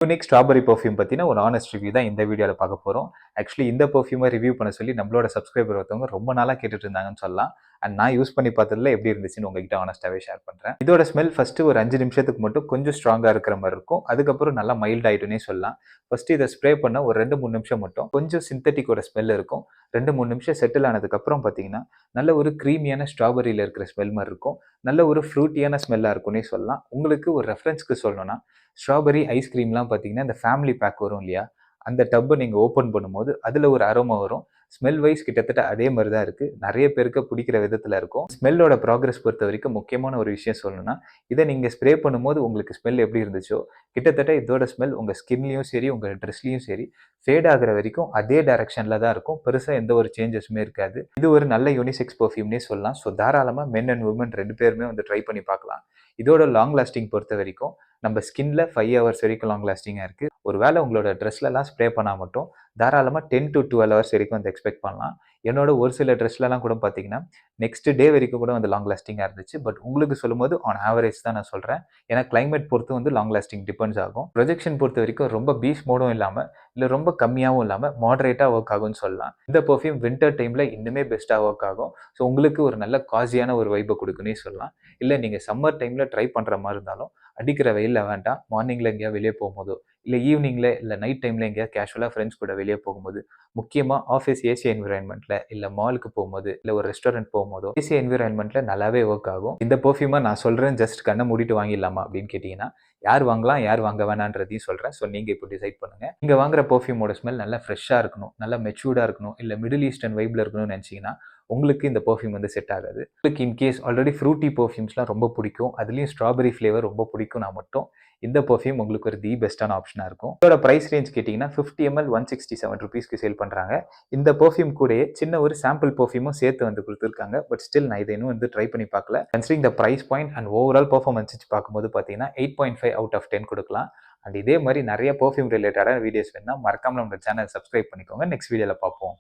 Unique strawberry perfume பத்தின ஒரு honest review தான் இந்த வீடியோல பார்க்க போறோம். ஆக்சுவலி இந்த பெர்ஃப்யூமை ரிவ்யூ பண்ண சொல்லி நம்மளோட சப்ஸ்கிரைபர் ஒருத்தவங்க ரொம்ப நாளா கேட்டுட்டு இருந்தாங்கன்னு சொல்லலாம். அண்ட் நான் யூஸ் பண்ணி பார்த்ததுல எப்படி இருந்துச்சுன்னு உங்ககிட்ட ஹானஸ்டாவே ஷேர் பண்றேன். இதோட ஸ்மெல் ஃபர்ஸ்ட் ஒரு 5 நிமிஷத்துக்கு மட்டும் கொஞ்சம் ஸ்ட்ராங்கா இருக்கிற மாதிரி இருக்கும். அதுக்கப்புறம் நல்லா மைல்ட் ஆயிட்டுனே சொல்லலாம். ஃபர்ஸ்ட் இதை ஸ்ப்ரே பண்ண ஒரு 2-3 நிமிஷம் மட்டும் கொஞ்சம் சிந்தட்டிக்கோட ஸ்மெல் இருக்கும். 2-3 நிமிஷம் செட்டில் ஆனதுக்கு அப்புறம் பார்த்தீங்கன்னா நல்ல ஒரு க்ரீமியான ஸ்ட்ராபெரியில இருக்கிற ஸ்மெல் மாதிரி இருக்கும். நல்ல ஒரு ஃப்ரூட்டியான ஸ்மெல்லா இருக்கும்னே சொல்லலாம். உங்களுக்கு ஒரு ரெஃபரன்ஸ்க்கு சொல்லணும்னா ஸ்ட்ராபெரி ஐஸ்கிரீம்லாம் பார்த்தீங்கன்னா இந்த ஃபேமிலி பேக் வரும் இல்லையா, அந்த டப்பை நீங்கள் ஓப்பன் பண்ணும்போது அதில் ஒரு அரோமா வரும். ஸ்மெல் வைஸ் கிட்டத்தட்ட அதே மாதிரி தான் இருக்குது. நிறைய பேருக்கு பிடிக்கிற விதத்தில் இருக்கும். ஸ்மெல்லோட ப்ராக்ரஸ் பொறுத்த வரைக்கும் முக்கியமான ஒரு விஷயம் சொல்லணும்னா, இதை நீங்கள் ஸ்ப்ரே பண்ணும்போது உங்களுக்கு ஸ்மெல் எப்படி இருந்துச்சோ கிட்டத்தட்ட இதோட ஸ்மெல் உங்கள் ஸ்கின்லையும் சரி உங்கள் ட்ரெஸ்லையும் சரி ஃபேட் ஆகிற வரைக்கும் அதே டைரக்ஷனில் தான் இருக்கும். பெருசாக எந்த ஒரு சேஞ்சஸுமே இருக்காது. இது ஒரு நல்ல யூனிசெக்ஸ் பெர்ஃப்யூம்னே சொல்லலாம். ஸோ தாராளமாக மென் அண்ட் உமன் 2 பேருமே வந்து ட்ரை பண்ணி பார்க்கலாம். இதோட லாங் லாஸ்டிங் பொறுத்த வரைக்கும் நம்ம ஸ்கின்ல 5 ஹவர்ஸ் வரைக்கும் லாங் லாஸ்டிங்காக இருக்குது. ஒரு வேளை உங்களோட ட்ரெஸ்லலாம் ஸ்ப்ரே பண்ணால் மட்டும் தாராளமாக 10 to 12 ஹவர்ஸ் வரைக்கும் வந்து எக்ஸ்பெக்ட் பண்ணலாம். என்னோட ஒரு சில ட்ரெஸ்லலாம் கூட பார்த்தீங்கன்னா நெக்ஸ்ட் டே வரைக்கும் கூட வந்து லாங் லாஸ்டிங்காக இருந்துச்சு. பட் உங்களுக்கு சொல்லும்போது ஆன் ஆவரேஜ் தான் நான் சொல்கிறேன். ஏன்னா கிளைமேட் பொறுத்து வந்து லாங் லாஸ்டிங் டிபெண்ட்ஸ் ஆகும். ப்ரொஜெக்ஷன் பொறுத்த வரைக்கும் ரொம்ப பீஸ் மோடும் இல்லாமல் இல்லை ரொம்ப கம்மியாகவும் இல்லாமல் மாடரேட்டாக ஒர்க் ஆகும்னு சொல்லலாம். இந்த பெர்ஃப்யூம் வின்டர் டைமில் இன்னுமே பெஸ்ட்டாக ஒர்க் ஆகும். ஸோ உங்களுக்கு ஒரு நல்ல காசியான ஒரு வைப்பை கொடுக்குன்னே சொல்லலாம். இல்லை நீங்கள் சம்மர் டைமில் ட்ரை பண்ணுற மாதிரி இருந்தாலும் அடிக்கிற வெயிலில் வேண்டாம். மார்னிங்கில் எங்கேயா வெளியே போகும்போதோ இல்லை ஈவினிங்கில் இல்லை நைட் டைமில் எங்கேயா கேஷுவலாக ஃப்ரெண்ட்ஸ் கூட வெளியே போகும்போது முக்கியமாக ஆஃபீஸ் ஏசி என்விரான்மெண்ட்டில் இல்லை மாலுக்கு போகும்போது இல்லை ஒரு ரெஸ்டாரண்ட் போகும்போதோ ஏசி என்விரான்மெண்ட்டில் நல்லாவே ஒர்க் ஆகும். இந்த பெர்ஃப்யூமை நான் சொல்கிறேன் ஜஸ்ட் கண்ணை மூடிட்டு வாங்கிடலாமா அப்படின்னு கேட்டிங்கன்னா யார் வாங்கலாம் யார் வாங்க வேணான்றதையும் சொல்கிறேன். ஸோ நீங்கள் இப்போ டிசைட் பண்ணுங்கள். நீங்கள் வாங்குற பெர்ஃப்யூமோட ஸ்மெல் நல்லா ஃப்ரெஷ்ஷாக இருக்கணும், நல்லா மெச்சூர்டாக இருக்கணும், இல்லை மிடில் ஈஸ்டர்ன் வைப்பில் இருக்கணும்னு நினச்சிங்கன்னா உங்களுக்கு இந்த பெர்ஃப்யூம் வந்து செட் ஆகாது. உங்களுக்கு இன்கேஸ் ஆல்ரெடி ஃப்ரூட்டி பெர்ஃப்யூம்ஸ்லாம் ரொம்ப பிடிக்கும், அதுலேயும் ஸ்ட்ராபெரி ஃப்ளேவர் ரொம்ப பிடிக்கும்னா மட்டும் இந்த பெர்ஃப்யூம் உங்களுக்கு ஒரு தி பெஸ்ட்டான ஆப்ஷனாக இருக்கும். இதோட ப்ரைஸ் ரேஞ்ச் கேட்டிங்கன்னா 50 ml 167 ருபீஸ்க்கு சேல் பண்ணுறாங்க. இந்த பெர்ஃப்யூம் கூடயே சின்ன ஒரு சாம்பிள் பெர்ஃப்யூமும் சேர்த்து வந்து கொடுத்துருக்காங்க. பட் ஸ்டில் நான் இதை இன்னும் வந்து ட்ரை பண்ணி பார்க்கல. Considering the price point and overall performance வச்சு பார்க்கும்போது பார்த்தீங்கன்னா 8.5 அவுட் ஆஃப் 10 கொடுக்கலாம். அண்ட் இதே மாதிரி நிறைய பெர்ஃப்யூம் ரிலேட்டடான வீடியோஸ் வேணும்னா மறக்காம நம்ம சேனல் சப்ஸ்கிரைப் பண்ணிக்கோங்க. நெக்ஸ்ட் வீடியோவில் பார்ப்போம்.